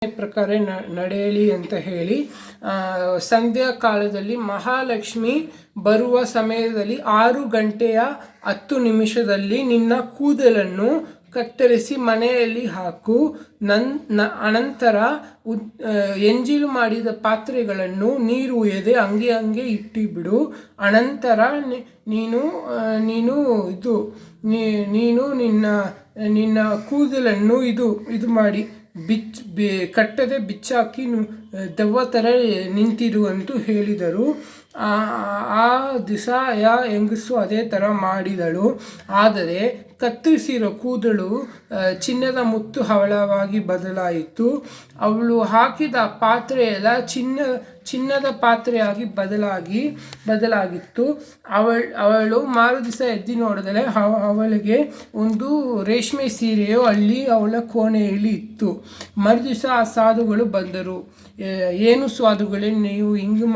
ಪ್ರಕಾರ ನಡೆಯಲಿ ಅಂತ ಹೇಳಿ ಸಂಧ್ಯಾ ಕಾಲದಲ್ಲಿ ಮಹಾಲಕ್ಷ್ಮಿ ಬರುವ ಸಮಯದಲ್ಲಿ 6 ಗಂಟೆಯ 10 ನಿಮಿಷದಲ್ಲಿ ನಿನ್ನ ಕೂದಲನ್ನು ಕತ್ತರಿಸಿ ಮನೆಯಲ್ಲಿ ಹಾಕು. ಅನಂತರ ಎಂಜಿಲು ಮಾಡಿದ ಪಾತ್ರೆಗಳನ್ನು ನೀರು ಎದೆ ಹಂಗೆ ಇಟ್ಟಿಬಿಡು. ಅನಂತರ ನೀನು ನಿನ್ನ ಕೂದಲನ್ನು ಇದು ಮಾಡಿ ಕಟ್ಟದೆ ಬಿಚ್ಚಾಕಿ ದೆವ್ವ ಥರ ನಿಂತಿರು ಅಂತ ಹೇಳಿದರು. ಆ ದಿವಸ ಹೆಂಗಸು ಅದೇ ಥರ ಮಾಡಿದಳು. ಆದರೆ ಕತ್ತರಿಸಿರೋ ಕೂದಲು ಚಿನ್ನದ ಮುತ್ತು ಹವಳವಾಗಿ ಬದಲಾಯಿತು. ಅವಳು ಹಾಕಿದ ಪಾತ್ರೆ ಎಲ್ಲ ಚಿನ್ನದ ಪಾತ್ರೆಯಾಗಿ ಬದಲಾಗಿತ್ತು. ಅವಳು ಮಾರುದಿವಸ ಎದ್ದು ನೋಡಿದರೆ ಅವಳಿಗೆ ಒಂದು ರೇಷ್ಮೆ ಸೀರೆಯು ಅಲ್ಲಿ ಅವಳ ಕೋಣೆಯಲ್ಲಿ ಇತ್ತು. ಮರುದಿವಸ ಆ ಸಾಧುಗಳು ಬಂದರು. ಏನು ಸಾಧುಗಳೇ, ನೀವು ಹಿಂಗೆ